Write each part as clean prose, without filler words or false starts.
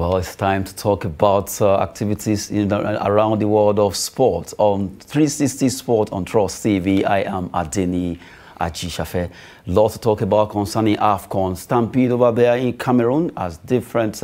Well, it's time to talk about activities around the world of sport. On 360 Sport on Trust TV, I am Adeni Ajishafe. Lots to talk about concerning AFCON. Stampede over there in Cameroon as different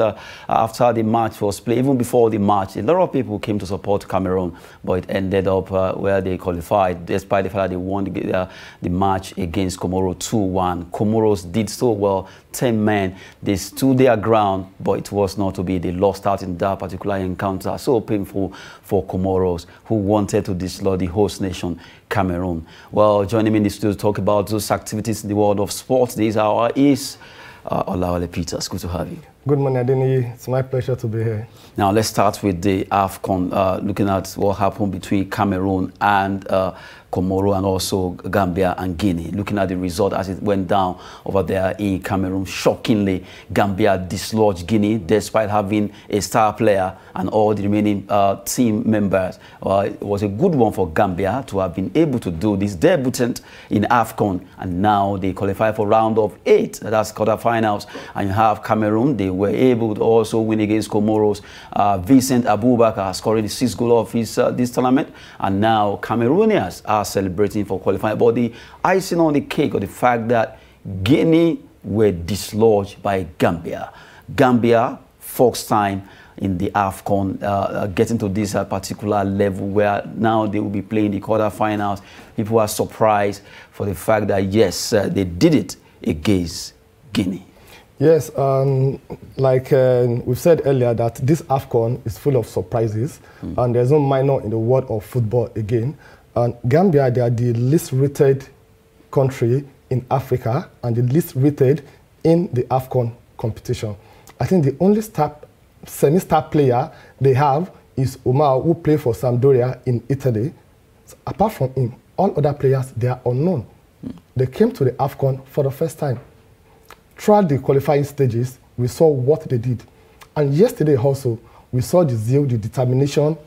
after the match was played. Even before the match, a lot of people came to support Cameroon, but it ended up where they qualified, despite the fact that they won the match against Comoros 2-1. Comoros did so well. 10 men, they stood their ground, but it was not to be. They lost out in that particular encounter. So painful for Comoros, who wanted to dislodge the host nation, Cameroon. Well, joining me in the studio to talk about those activities in the world of sports this hour is Olawale Peters. Good to have you. Good morning, Adeni. It's my pleasure to be here. Now, let's start with the AFCON, looking at what happened between Cameroon and Comoros and also Gambia and Guinea. Looking at the result as it went down over there in Cameroon, shockingly, Gambia dislodged Guinea despite having a star player and all the remaining team members. It was a good one for Gambia to have been able to do this, debutant in AFCON, and now they qualify for round of 8. That's quarterfinals. And you have Cameroon. They were able to also win against Comoros. Vincent Abubakar scoring the 6th goal of his this tournament, and now Cameroonians are celebrating for qualifying. But the icing on the cake of the fact that Guinea were dislodged by Gambia. Gambia, first time in the AFCON, getting to this particular level where now they will be playing the quarterfinals. People are surprised for the fact that, yes, they did it against Guinea. Yes, like we've said earlier, that this AFCON is full of surprises, and there's no minor in the world of football again. And Gambia, they are the least rated country in Africa and the least rated in the AFCON competition. I think the only semi-star player they have is Omar, who played for Sampdoria in Italy. So apart from him, all other players, they are unknown. They came to the AFCON for the first time. Throughout the qualifying stages, we saw what they did. And yesterday also, we saw the zeal, the determination,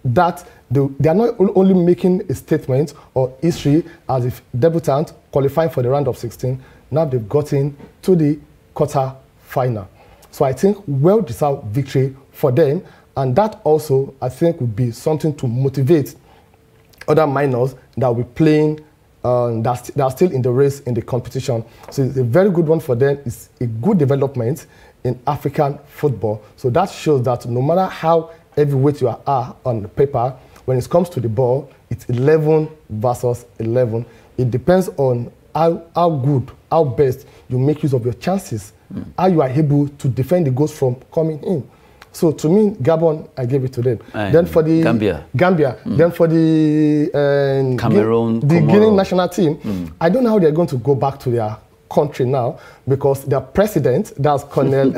that they are not only making a statement or history as if debutant qualifying for the round of 16, now they've gotten to the quarter final. So I think well-deserved victory for them, and that also, I think, would be something to motivate other minors that will be playing that are still in the race in the competition. So it's a very good one for them. It's a good development in African football. So that shows that no matter how heavyweight you are on the paper, when it comes to the ball, it's 11 versus 11. It depends on how good, how best you make use of your chances, how you are able to defend the goals from coming in. So to me, Gabon, I gave it to them. Then for the Gambia. Then for the Cameroon, the Guinea national team, I don't know how they're going to go back to their country now, because their president, that's Colonel.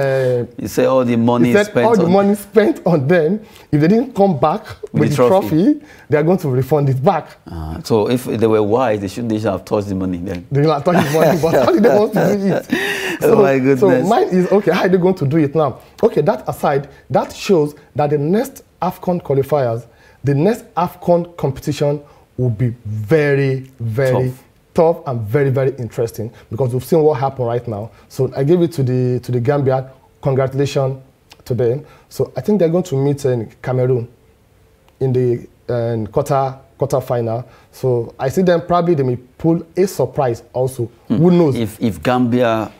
You say all the money spent on them. If they didn't come back with the trophy, they are going to refund it back. So if they were wise, they should have touched the money then. They will have touched the money, but how did they want to do it? So, oh my goodness. So mine is, okay, how are they going to do it now? Okay, that aside, that shows that the next AFCON qualifiers, the next AFCON competition will be very, very tough and very, very interesting, because we've seen what happened right now. So I give it to the Gambia. Congratulations to them. So I think they're going to meet in Cameroon in the quarter final. So I see them, probably they may pull a surprise also. Who knows? If Gambia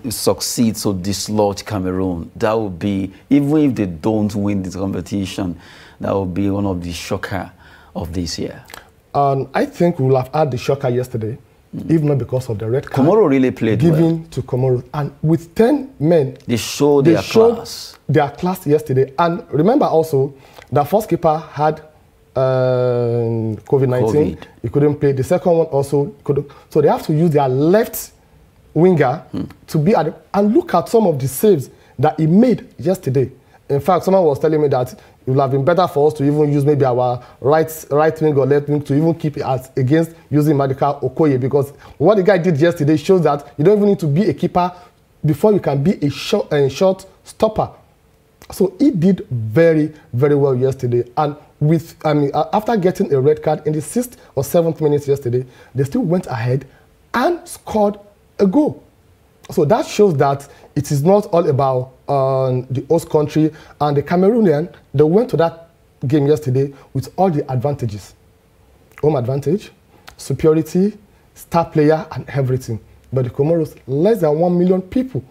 succeeds to dislodge Cameroon, that would be, even if they don't win this competition, that would be one of the shocker of this year. I think we will have had the shocker yesterday, if not because of the red card. Comoros really played given to Comoros, and with 10 men, they showed their class. Their class yesterday. And remember also, the first keeper had COVID-19. He couldn't play. The second one also couldn't. So they have to use their left winger to be at and look at some of the saves that he made yesterday. In fact, someone was telling me that it would have been better for us to even use maybe our right wing or left wing to even keep it as against using Madika Okoye, because what the guy did yesterday shows that you don't even need to be a keeper before you can be a short stopper. So he did very, very well yesterday. And with, after getting a red card in the 6th or 7th minute yesterday, they still went ahead and scored a goal. So that shows that it is not all about the host country, and the Cameroonian, they went to that game yesterday with all the advantages. Home advantage, superiority, star player, and everything. But the Comoros, less than 1 million people.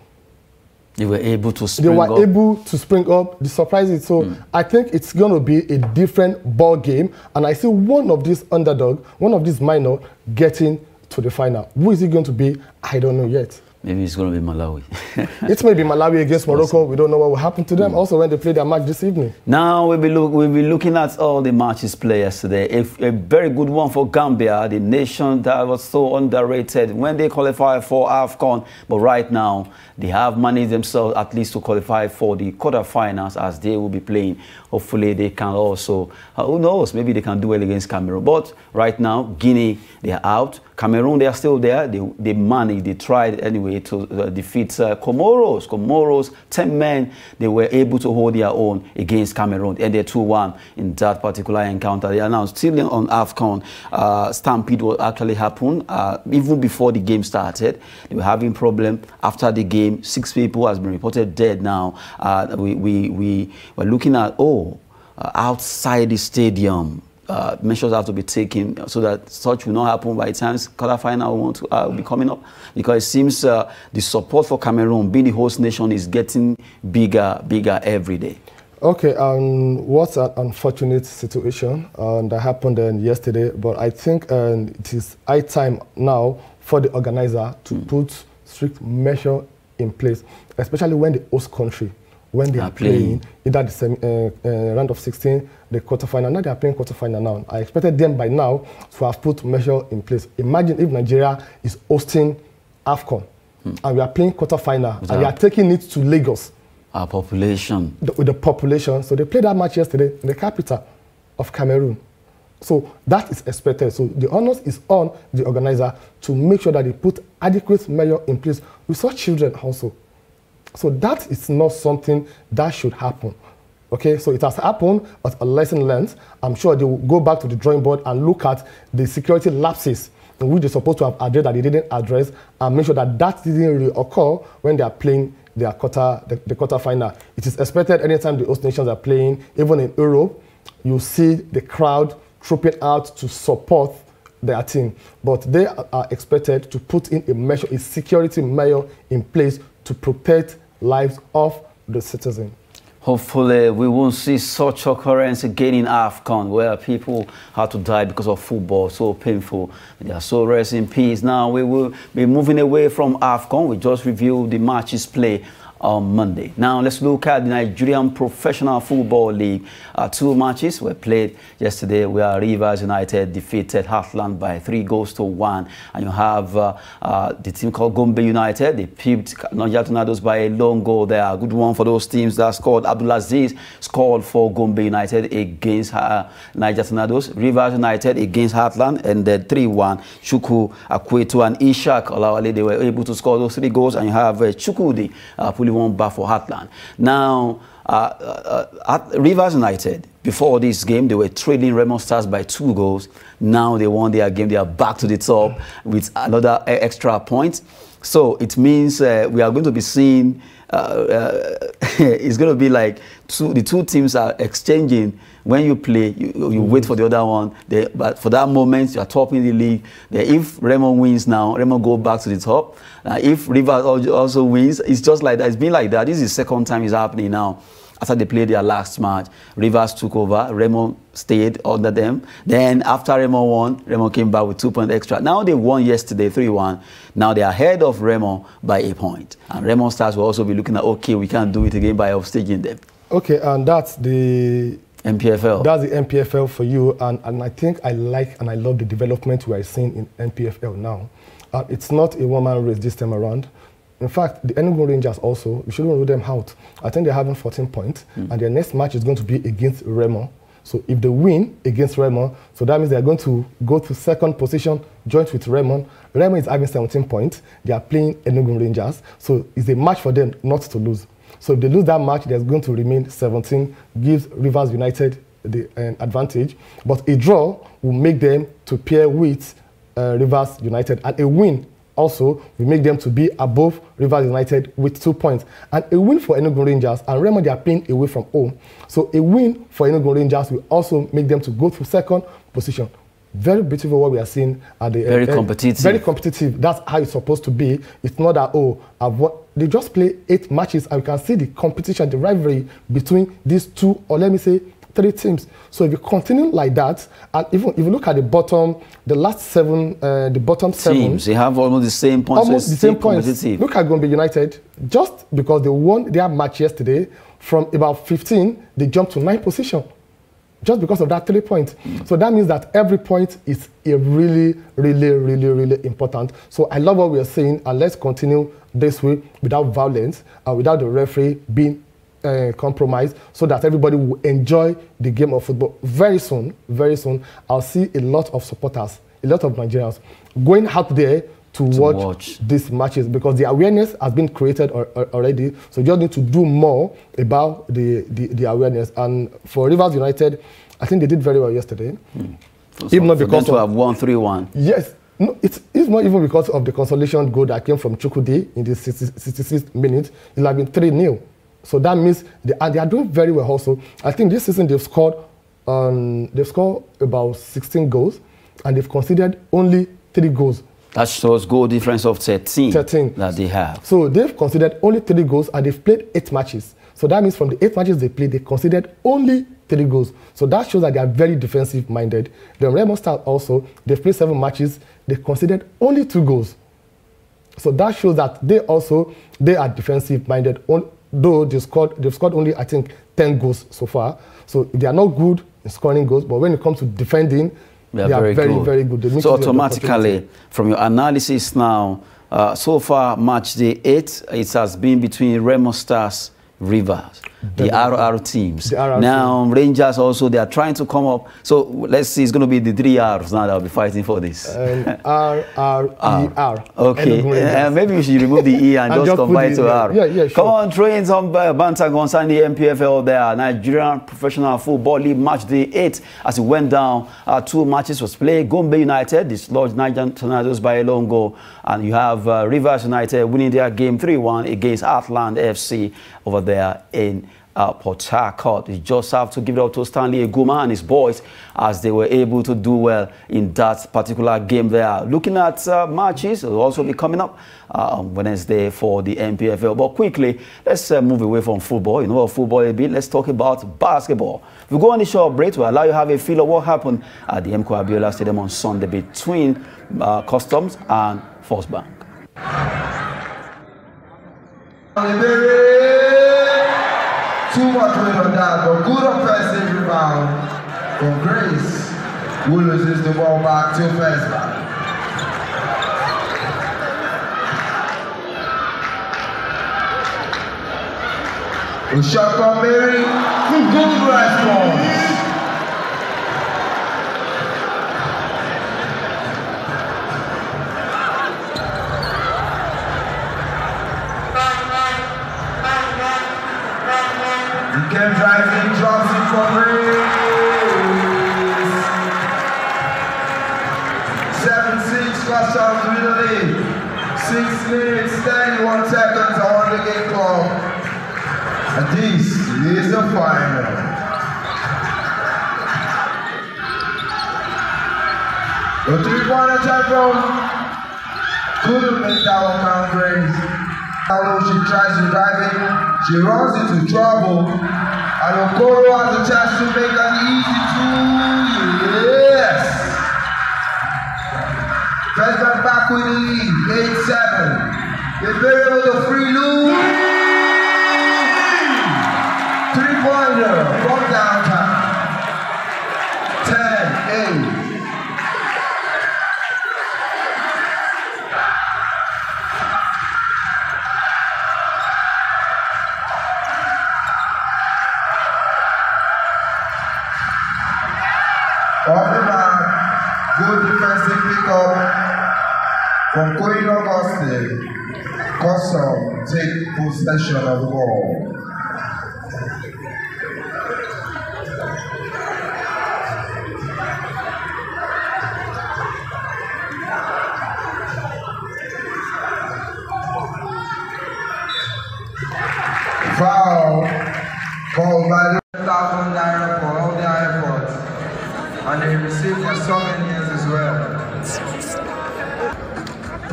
They were able to spring up. Able to spring up. The surprise is so. I think it's going to be a different ball game, and I see one of these underdog, one of these minor, getting to the final. Who is it going to be? I don't know yet. Maybe it's going to be Malawi. It may be Malawi against Morocco. We don't know what will happen to them. Also, when they play their match this evening. Now we'll be looking at all the matches played yesterday. A very good one for Gambia, the nation that was so underrated when they qualified for AFCON. But right now, they have managed themselves at least to qualify for the quarterfinals, as they will be playing. Hopefully, they can also, who knows, maybe they can do well against Cameroon. But right now, Guinea, they are out. Cameroon, they are still there. They managed, they tried anyway to defeat Comoros. Comoros, 10 men, they were able to hold their own against Cameroon. And they're 2-1 in that particular encounter. They are now still on AFCON. Stampede will actually happen even before the game started. They were having problem after the game. 6 people has been reported dead now. We were looking at, outside the stadium. Measures have to be taken so that such will not happen by the time quarterfinal will be coming up, because it seems the support for Cameroon, being the host nation, is getting bigger every day. Okay, what an unfortunate situation that happened yesterday, but I think it is high time now for the organizer to put strict measure in place, especially when the host country, when they are playing either the round of 16, the quarterfinal. Now they are playing quarterfinal now. I expected them by now to have put measure in place. Imagine if Nigeria is hosting AFCON and we are playing quarterfinal and we are taking it to Lagos. Our population. With the population. So they played that match yesterday in the capital of Cameroon. So that is expected. So the onus is on the organizer to make sure that they put adequate measure in place. We saw children also. So that is not something that should happen. Okay, so it has happened as a lesson learned. I'm sure they will go back to the drawing board and look at the security lapses in which they're supposed to have addressed that they didn't address, and make sure that that didn't really occur when they are playing their the quarterfinal. It is expected anytime the host nations are playing, even in Europe, you see the crowd trooping out to support their team. But they are expected to put in a security measure in place to protect lives of the citizen. Hopefully, we won't see such occurrence again in AFCON, where people had to die because of football. So painful. They are so rest in peace. Now, we will be moving away from AFCON. We just reviewed the matches played on Monday. Now, let's look at the Nigerian Professional Football League. 2 matches were played yesterday, where Rivers United defeated Heartland by 3-1. And you have the team called Gombe United. They pipped Niger Tornadoes by a long goal there. A good one for those teams that scored. Abdulaziz scored for Gombe United against Niger Tornadoes. Rivers United against Heartland, and then 3-1. Chukwu, Akwetu, and Ishak Olawale, they were able to score those 3 goals. And you have Chukwudi pulling one back for Heartland. Now, at Rivers United, before this game, they were trailing Remo Stars by 2 goals. Now they won their game. They are back to the top with another extra point. So it means we are going to be seeing, it's going to be like the 2 teams are exchanging. When you play, you wait for the other one. But for that moment, you are topping the league. If Remo wins now, Remo go back to the top. If Rivers also wins, it's just like that. It's been like that. This is the 2nd time it's happening now. After they played their last match, Rivers took over. Remo stayed under them. Then after Remo won, Remo came back with 2 points extra. Now they won yesterday, 3-1. Now they are ahead of Remo by 1 point. And Remo Stars will also be looking at, okay, we can't do it again by upstaging them. Okay, and that's the MPFL. That's the MPFL for you. And I think I like and I love the development we are seeing in MPFL now. It's not a one-man race this time around. In fact, the Enugu Rangers also, we shouldn't rule them out. I think they're having 14 points, and their next match is going to be against Remo. So if they win against Remo, so that means they're going to go to 2nd position, joint with Remo. Remo is having 17 points. They are playing Enugu Rangers. So it's a match for them not to lose. So if they lose that match, they're going to remain 17, gives Rivers United the advantage. But a draw will make them to pair with Rivers United, and a win also will make them to be above Rivers United with 2 points. And a win for Enugu Rangers, and remember they are playing away from home. So a win for Enugu Rangers will also make them to go to second position. Very beautiful what we are seeing at the very competitive. Very competitive. That's how it's supposed to be. It's not that, oh, they just play 8 matches and you can see the competition, the rivalry between these 2, or let me say 3 teams. So if you continue like that, and even if you look at the bottom, the last 7, the bottom 7 teams, they have almost the same points. Almost the same points. Look at Gambia United. Just because they won their match yesterday, from about 15, they jumped to 9th position. Just because of that 3 points. So that means that every point is a really important. So I love what we are saying, and let's continue this way without violence and without the referee being compromised, so that everybody will enjoy the game of football. Very soon, I'll see a lot of supporters, a lot of Nigerians going out there to watch these matches, because the awareness has been created already. So you just need to do more about the awareness. And for Rivers United, I think they did very well yesterday. Even not because to have won 3-1. Yes. No, it's not even because of the consolation goal that came from Chukwudi in the 66th minute. It has been 3-0. So that means they are doing very well also. I think this season they've scored about 16 goals, and they've conceded only 3 goals. That shows goal difference of 13 that they have. So they've considered only 3 goals, and they've played 8 matches. So that means from the 8 matches they played, they considered only 3 goals. So that shows that they are very defensive-minded. The Remo Stars also, they've played 7 matches, they considered only 2 goals. So that shows that they are defensive-minded, though they've scored only, I think, 10 goals so far. So they are not good in scoring goals, but when it comes to defending, they are very good. So automatically, from your analysis now, so far, match day 8, it has been between Remo Stars, Rivers, the RR teams. Now, Rangers also, they are trying to come up. So let's see, it's going to be the 3 R's now that will be fighting for this. R. Okay, maybe we should remove the E and just combine it to R. Yeah, sure. Come on, throwing some banter concerning the MPFL there. Nigerian Professional Football League match day 8 as it went down. 2 matches was played. Gambia United dislodged Nigerian Tornadoes by a long goal. And you have Rivers United winning their game 3-1 against Heartland FC over there in Port Harcourt. You just have to give it up to Stanley Eguma and his boys as they were able to do well in that particular game there. Looking at matches, it will also be coming up on Wednesday for the MPFL. But quickly, let's move away from football. You know what football is a bit. Let's talk about basketball. We go on the short break to allow you to have a feel of what happened at the MK Abiola Stadium on Sunday between Customs and First Bank. Too much weight on that, but good offensive rebound from Grace, who loses the ball back to First Bank. A shot from Mary, good response. Again, drives in, drops it for Grace. 7-6, Customs with the lead. 6 minutes, 31 seconds on the game clock. And this is the final. The 3-pointer attempt couldn't make that one count, Grace. Now she tries to drive in. She runs into trouble, and Okoro has a chance to make an easy 2. Yes! First Bank back with the lead, 8-7. They bury with a free loop. 3-pointer from downtown. 10-8. Off the back, good defensive pickup from Queen Auguste. Custom take possession of the ball. Foul called by the 1,000 naira for all their efforts, and they received for souvenirs as well.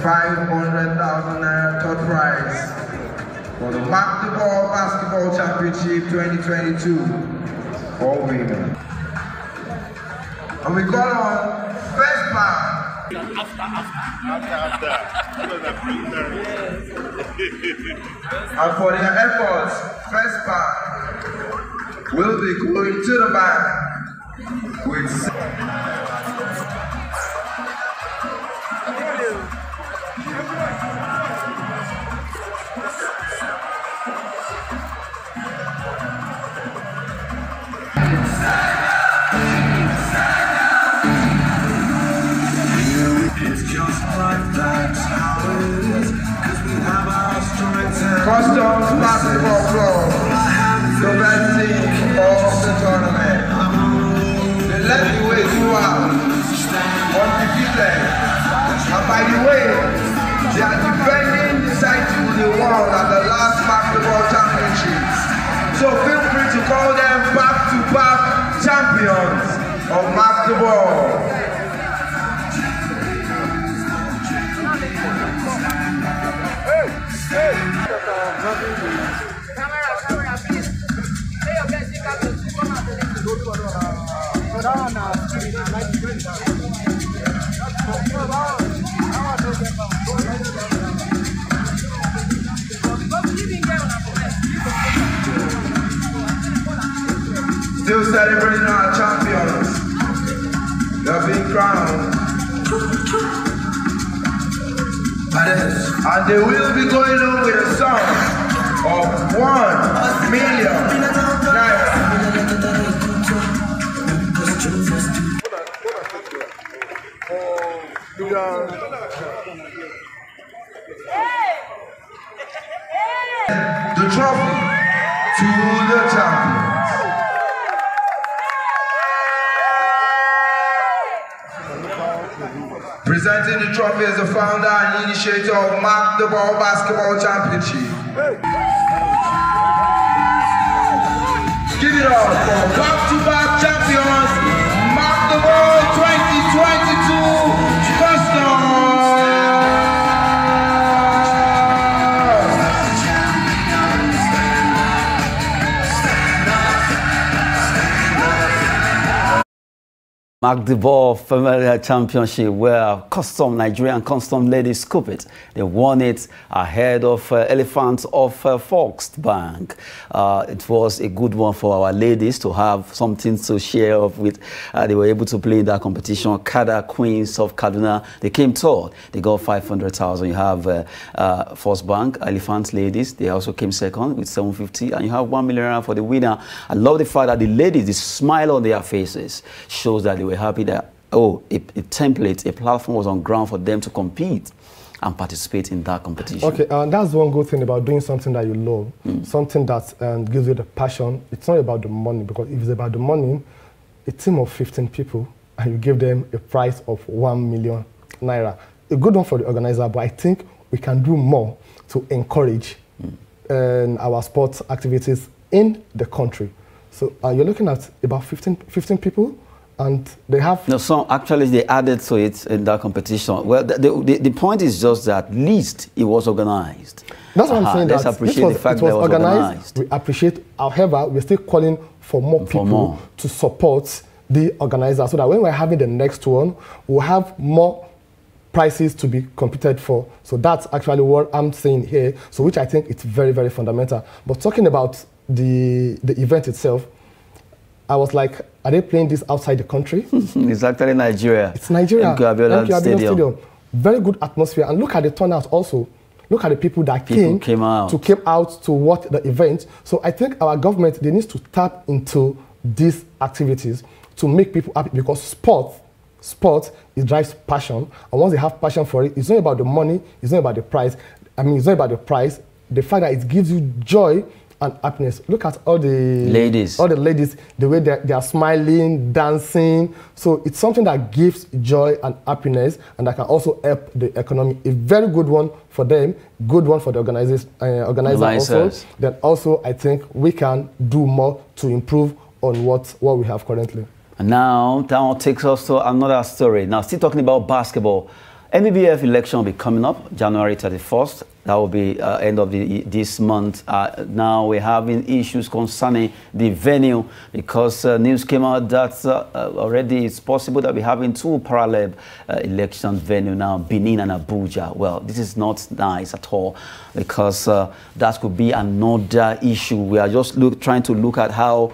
500,000 naira third prize for the Mark the Ball Basketball Championship 2022 for women. And we call on first man. And for their efforts, first man will be going to the bank with Customs Basketball Club, the best team of the tournament. They led the way throughout, undefeated. And by the way, they are defending the title they won at the last basketball championships. So feel free to call them back-to-back champions of basketball. Still celebrating our champions. They're being crowned. And they will be going on with a sum of 1 million naira. The trophy to the champions. Presenting the trophy as the founder and initiator of Mark the Ball Basketball Championship. Give it up for back-to-back champions, Mark the Ball 2022 Customs. Mark the Ball Female Championship, where Nigerian custom ladies scoop it. They won it ahead of Elephants of Fox Bank. It was a good one for our ladies to have something to share of with. They were able to play in that competition. Kada Queens of Kaduna, they came third. They got 500,000. You have Fox Bank, Elephants ladies. They also came second with 750. And you have 1 million for the winner. I love the fact that the ladies, the smile on their faces shows that they were happy that, a template, a platform was on ground for them to compete and participate in that competition. Okay, that's one good thing about doing something that you love, something that gives you the passion. It's not about the money, because if it's about the money, a team of 15 people, and you give them a prize of 1 million naira. A good one for the organizer, but I think we can do more to encourage our sports activities in the country. So you're looking at about 15 people, and they have... No, so actually they added to it in that competition. Well, the point is just that at least it was organized. That's what I'm saying. Let's appreciate the fact that it was organized. We appreciate, however, we're still calling for more people to support the organizer, so that when we're having the next one, we'll have more prizes to be competed for. So that's actually what I'm saying here, so which I think it's very, very fundamental. But talking about the event itself, I was like, are they playing this outside the country? It's actually Nigeria. It's Nigeria. MK Stadium. Very good atmosphere. And look at the turnout also. Look at the people that came out to watch the event. So I think our government, they need to tap into these activities to make people happy, because sport, it drives passion. And once they have passion for it, it's not about the money, it's not about the price. I mean, it's not about the price. The fact that it gives you joy and happiness. Look at all the ladies, the way they are smiling, dancing. So it's something that gives joy and happiness, and that can also help the economy. A very good one for them, good one for the organizer also. Then also, I think we can do more to improve on what we have currently. And now that takes us to another story. Now, still talking about basketball. NBBF election will be coming up January 31st. That will be end of this month. Now we're having issues concerning the venue because news came out that already it's possible that we're having two parallel election venues now, Benin and Abuja. Well, this is not nice at all because that could be another issue. We are just trying to look at how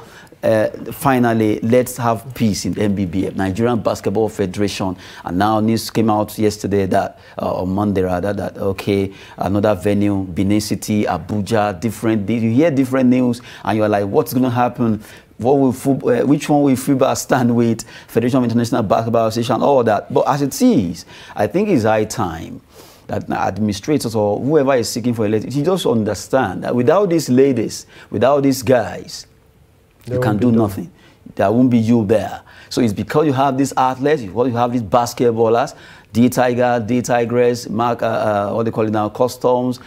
finally, let's have peace in NBBF, Nigerian Basketball Federation. And now news came out yesterday that, on Monday rather, that, okay, another venue, Benin City, Abuja, different, you hear different news and you're like, what's going to happen? What will which one will FIBA stand with, Federation of International Basketball Association, all that. But as it is, I think it's high time that administrators or whoever is seeking for election, you just understand that without these ladies, without these guys, you can do nothing. There won't be you there. So it's because you have these athletes, you have these basketballers, D-Tiger, D-Tigress, what they call it now, Customs,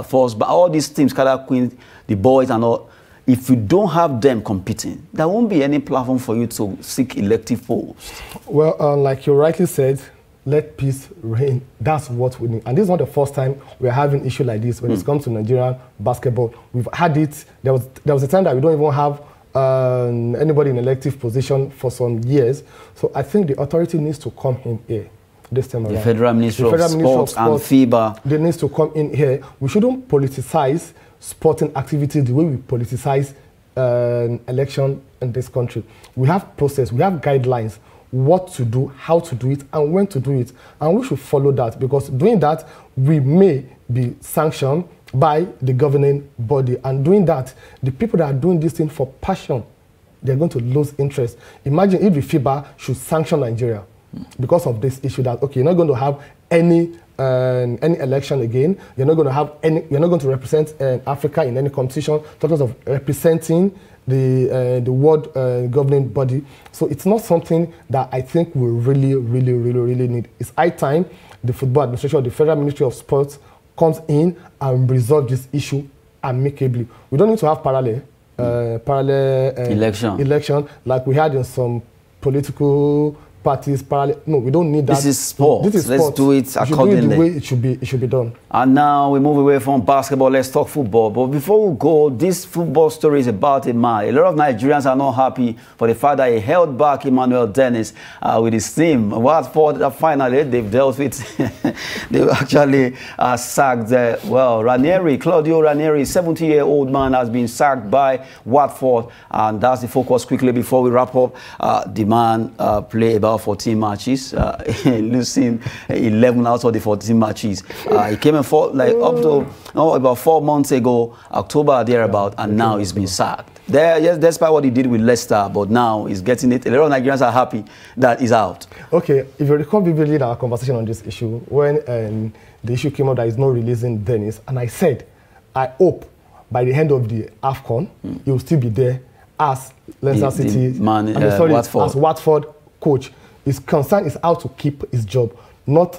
Force, but all these teams, Color Queen, the boys and all. If you don't have them competing, there won't be any platform for you to seek elective posts. Well, like you rightly said, let peace reign. That's what we need. And this is not the first time we're having issue like this when it comes to Nigerian basketball. We've had it. There was a time that we don't even have anybody in elective position for some years. So I think the authority needs to come in here this time around. The Federal Ministry of Sports and FIBA. They need to come in here. We shouldn't politicize sporting activity the way we politicize election in this country. We have process, we have guidelines, what to do, how to do it, and when to do it. And we should follow that, because doing that, we may be sanctioned by the governing body. And doing that, the people that are doing this thing for passion, they're going to lose interest. Imagine if the FIBA should sanction Nigeria because of this issue that, okay, you're not going to have any election again. You're not going to have any. You're not going to represent Africa in any competition in terms of representing the world governing body. So it's not something that I think we really need. It's high time the football administration or the Federal Ministry of Sports comes in and resolve this issue amicably. We don't need to have parallel election like we had in some political parties. No, we don't need that. This is sports. This is Let's sports. do it accordingly. Do it the way it should be done. And now we move away from basketball. Let's talk football. But before we go, this football story is about a man. A lot of Nigerians are not happy for the fact that he held back Emmanuel Dennis with his team. Watford finally they've dealt with. They actually sacked Claudio Ranieri, 70-year-old man, has been sacked by Watford, and that's the focus. Quickly before we wrap up, the man played about 14 matches, losing 11 out of the 14 matches. He came in for up to about 4 months ago, October thereabout, and now he's been sacked. Yes, despite what he did with Leicester, but now he's getting it. A lot of Nigerians are happy that he's out. Okay, if you recall vividly our conversation on this issue, when the issue came out that he's not releasing Dennis, and I said, I hope by the end of the AFCON, he will still be there as Leicester City, as Watford coach. His concern is how to keep his job, not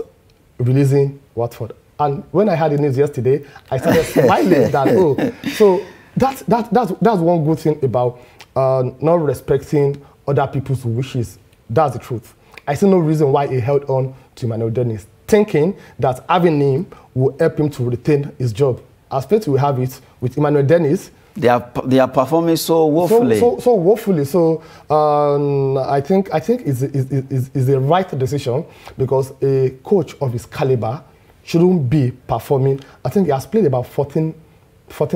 releasing Watford. And when I heard the news yesterday, I started smiling that, oh, so that's one good thing about not respecting other people's wishes. That's the truth. I see no reason why he held on to Emmanuel Dennis, thinking that having him will help him to retain his job. As fate will have it with Emmanuel Dennis, they are performing so woefully. So woefully. So I think it's the right decision, because a coach of his caliber shouldn't be performing. I think he has played about 14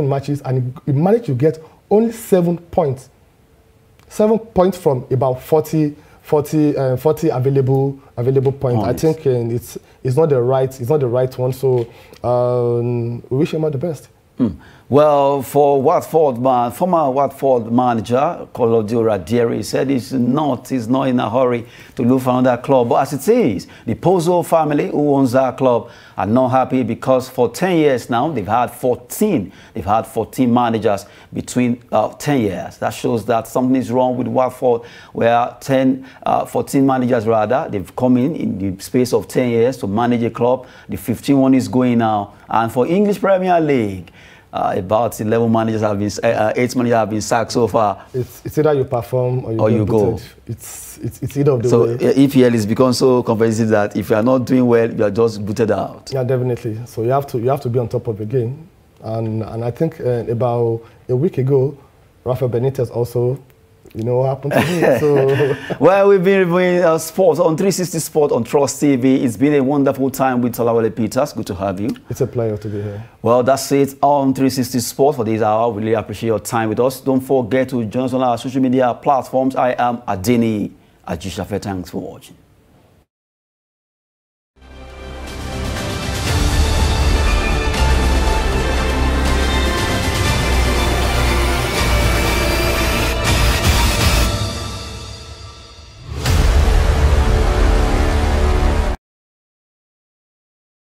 matches and he managed to get only 7 points. 7 points from about 40 available points. I think it's not the right one. So we wish him all the best. Well, for Watford former Watford manager Claudio Ranieri said he's not in a hurry to look for another club. But as it is, the Pozzo family, who owns that club, are not happy because for 10 years now they've had 14 managers between 10 years. That shows that something is wrong with Watford, where 14 managers rather, they've come in the space of 10 years to manage a club. The 15th one is going now, and for English Premier League, about 11 managers have been, 8 managers have been sacked so far. It's either you perform or you go. It's either of the way. So EPL has become so competitive that if you are not doing well, you are just booted out. Yeah, definitely. So you have to be on top of the game. And I think about a week ago, Rafael Benitez also, you know what happened to him. So well, we've been reviewing sports on 360 Sport on Trust TV. It's been a wonderful time with Talawale Peters. Good to have you. It's a pleasure to be here. Well, that's it on 360 Sport for this hour. We really appreciate your time with us. Don't forget to join us on our social media platforms. I am Adeni Ajishafe. Thanks for watching.